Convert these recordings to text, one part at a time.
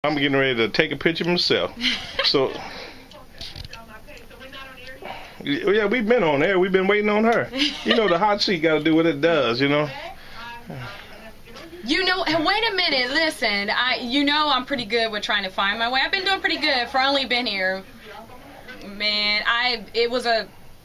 I'm getting ready to take a picture myself. So, yeah, we've been on there. We've been waiting on her. You know, the hot seat got to do what it does, you know. You know, and wait a minute, listen, I'm pretty good with trying to find my way. I've been doing pretty good for only been here. Man,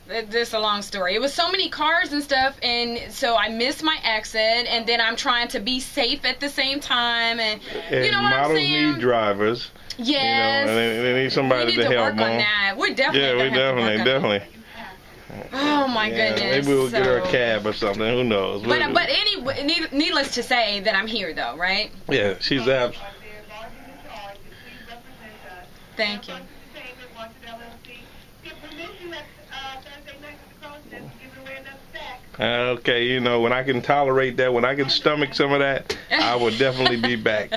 this is a long story. It was so many cars and stuff, and so I missed my exit, and then I'm trying to be safe at the same time, and you know what I'm saying? Models need drivers. Yes. You know, they need somebody we need to help work on that. We're definitely. Oh my goodness. Maybe we'll get her a cab or something. Who knows? But anyway, needless to say that I'm here though, right? Yeah, she's out. Thank you. Okay, you know, when I can tolerate that, when I can stomach some of that, I will definitely be back.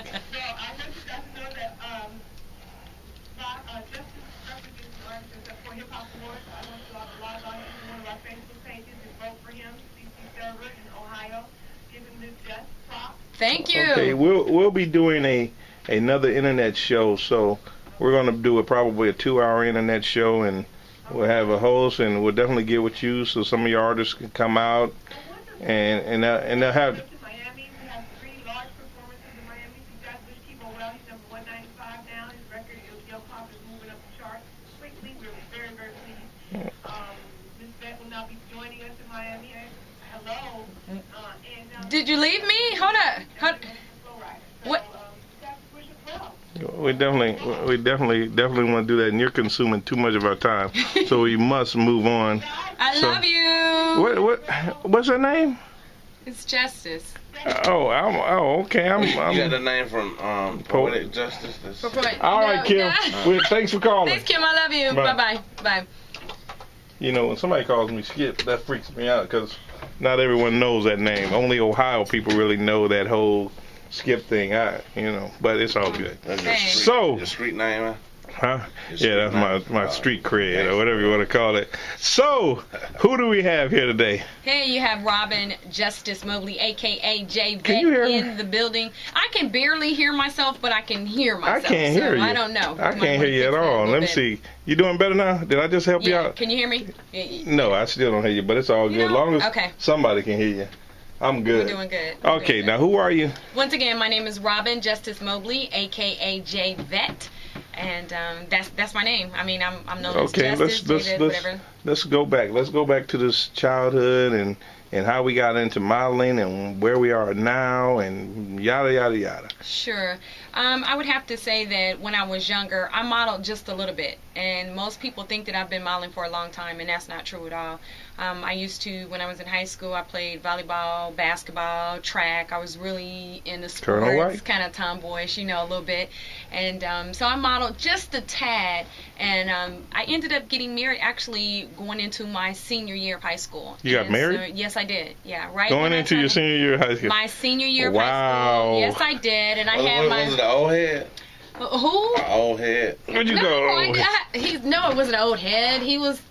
Thank you. Okay, we'll be doing another internet show, so we're gonna do probably a 2-hour internet show, and we'll have a host, and we'll definitely get with you so some of your artists can come out, and they'll have. Did you leave me? Hold up. What? We definitely want to do that, and you're consuming too much of our time, so we must move on. I love you. What's her name? It's Justice. Okay. You got the name from Poetic Justice. All right, Kim. Well, thanks for calling. Thanks, Kim. I love you. Bye. Bye. You know, when somebody calls me Skip, that freaks me out because not everyone knows that name. Only Ohio people really know that whole Skip thing. But it's all good. Your street name, man? Huh? Yeah, that's my street cred or whatever you want to call it. So, who do we have here today? Here you have Robin Justice Mobley, a.k.a. J Vet, in the building. I can barely hear myself, but I can hear myself. I can't hear you. I don't know. I can't hear you at all. Let me see. You doing better now? Did I just help you out? Can you hear me? No, I still don't hear you, but it's all good. As long as somebody can hear you. I'm good. We're doing good. Okay, now who are you? Once again, my name is Robin Justice Mobley, a.k.a. J Vet. And that's my name. I mean, I'm known as Justice, whatever. Let's go back. Let's go back to this childhood and how we got into modeling and where we are now and yada yada yada. Sure. I would have to say that when I was younger, I modeled just a little bit, and most people think that I've been modeling for a long time, and that's not true at all. I used to, when I was in high school, I played volleyball, basketball, track. I was really into sports, kind of tomboyish, a little bit. And so I modeled just a tad, and I ended up getting married actually going into my senior year of high school. You got married? So, yes, I did. Yeah, right. Going into your senior year of high school? My senior year of high school. Yes, I did. And I had my... Was it an old head? Who? An old head. Where'd you go? No, it wasn't an old head. He was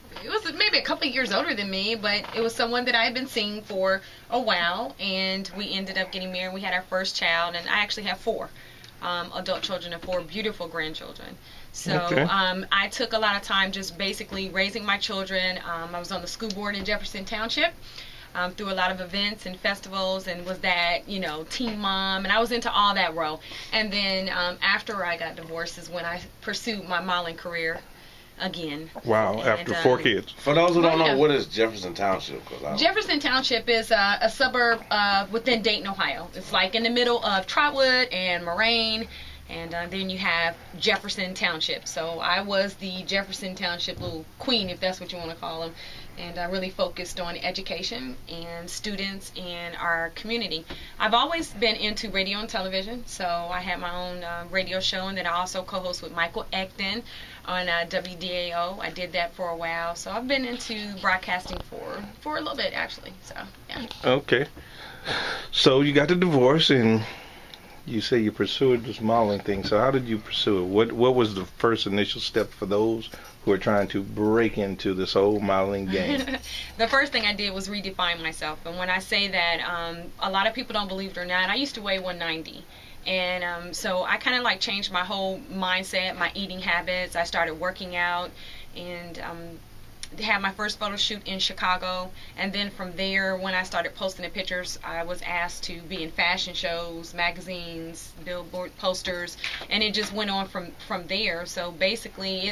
maybe a couple of years older than me, but it was someone that I had been seeing for a while, and we ended up getting married. We had our first child, and I actually have 4 adult children and 4 beautiful grandchildren. So I took a lot of time just basically raising my children. I was on the school board in Jefferson Township. Through a lot of events and festivals, and was that, teen mom, and I was into all that role. And then after I got divorced is when I pursued my modeling career again. Wow, after 4 kids. For those who don't know, what is Jefferson Township? Jefferson Township is a suburb within Dayton, Ohio. It's like in the middle of Trotwood and Moraine, and then you have Jefferson Township. So I was the Jefferson Township little queen, if that's what you want to call them. And I really focused on education and students in our community. I've always been into radio and television, so I had my own radio show, and then I also co-host with Michael Ekton on WDAO. I did that for a while, so I've been into broadcasting for a little bit, actually. So, yeah. Okay. So you got the divorce, and you say you pursued this modeling thing. So how did you pursue it? What was the first initial step for those who are trying to break into this whole modeling game? The first thing I did was redefine myself. And when I say that, a lot of people don't believe it or not, I used to weigh 190. And so I kind of like changed my whole mindset, my eating habits. I started working out, and had my first photo shoot in Chicago. And then from there, when I started posting the pictures, I was asked to be in fashion shows, magazines, billboard posters, and it just went on from there. So basically,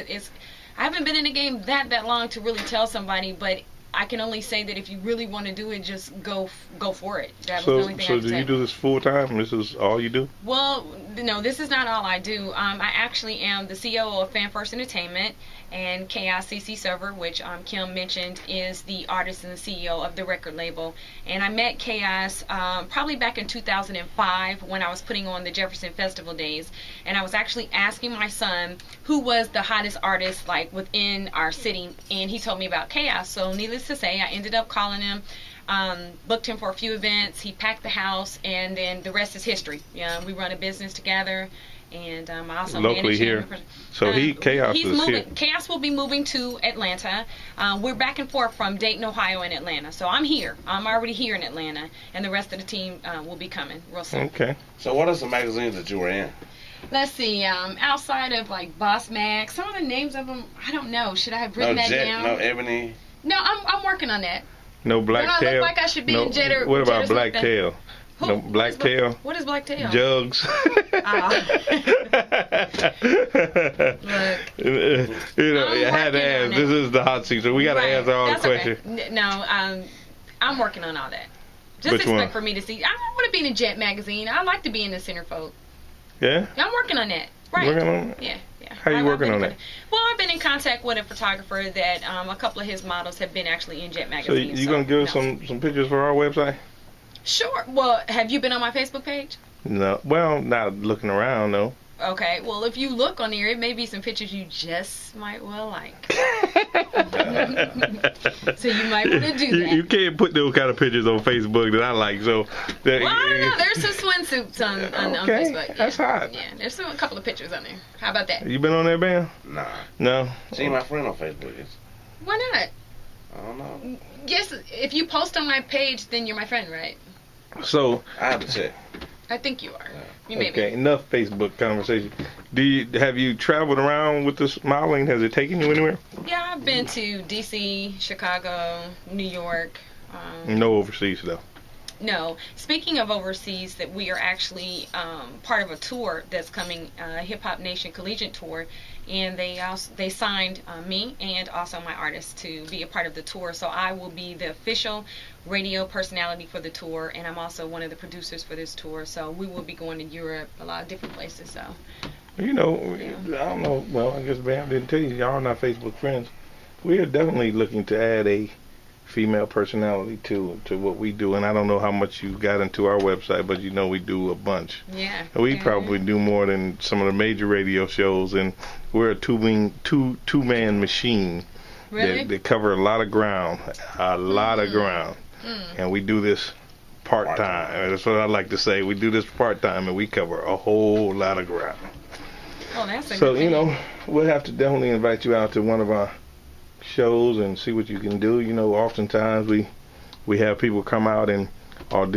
I haven't been in the game that long to really tell somebody, but I can only say that if you really want to do it, just go for it. That was the only thing I could do say. You do this full time? This is all you do? Well, no, this is not all I do. I actually am the CEO of Fan First Entertainment and Chaos CC Server, which Kim mentioned is the artist and the CEO of the record label. And I met Chaos probably back in 2005 when I was putting on the Jefferson Festival days. And I was actually asking my son who was the hottest artist like within our city, and he told me about Chaos. So needless to say, I ended up calling him. Booked him for a few events. He packed the house, and then the rest is history. Yeah, we run a business together, and I also locally here. So Chaos is moving, here. Chaos will be moving to Atlanta. We're back and forth from Dayton, Ohio, and Atlanta. So I'm here. I'm already here in Atlanta, and the rest of the team will be coming real soon. Okay. So what are some magazines that you were in? Let's see. Outside of like Boss Mag, some of the names of them I don't know. Should I have written that down? No Ebony. No, I'm working on that. No Black Tail. I look like I should be in Jet or What about Jet or Black Tail? No Black Tail. What is Black Tail? Jugs. Look, I had to ask. This is the hot seat, so we got to answer all the questions. Okay. No, I'm working on all that. Just Which expect one? for me to see. I want to be in a Jet magazine. I like to be in the centerfold. Yeah? I'm working on that. Right. Working on it? Yeah. How you working on that? Well, I've been in contact with a photographer that a couple of his models have been actually in Jet So magazine. you gonna give us some pictures for our website? Sure. Well, have you been on my Facebook page? No. Well, not looking around though. Okay. Well, if you look on there, it may be some pictures you just might well like. So you might want to do that. You can't put those kind of pictures on Facebook that I like. So. Well, I don't know. There's some swimsuits on Facebook. Yeah. That's hot. Yeah, there's a couple of pictures on there. How about that? You been on there, Bam? Nah. No. See my friend on Facebook. Why not? I don't know. Yes, if you post on my page, then you're my friend, right? So. I have to check. I think you are. Yeah. You may Okay, be. enough Facebook conversation. Have you traveled around with this modeling? Has it taken you anywhere? Yeah, I've been to D.C., Chicago, New York. No overseas though. No. Speaking of overseas, that we are actually part of a tour that's coming, Hip Hop Nation Collegiate Tour, and they signed me and also my artist to be a part of the tour. So I will be the official radio personality for the tour, and I'm also one of the producers for this tour. So we will be going to Europe, a lot of different places. So. You know, I don't know. Well, I guess Bam didn't tell you. Y'all are not Facebook friends. We are definitely looking to add a female personality to what we do, and I don't know how much you got into our website, but you know we do a bunch. Yeah. We probably do more than some of the major radio shows, and we're a two-man machine. Really? That cover a lot of ground, and we do this part-time. That's what I like to say. We do this part-time, and we cover a whole lot of ground. Oh, that's a So good you thing. know, we'll have to definitely invite you out to one of our shows and see what you can do. You know, oftentimes we have people come out and audition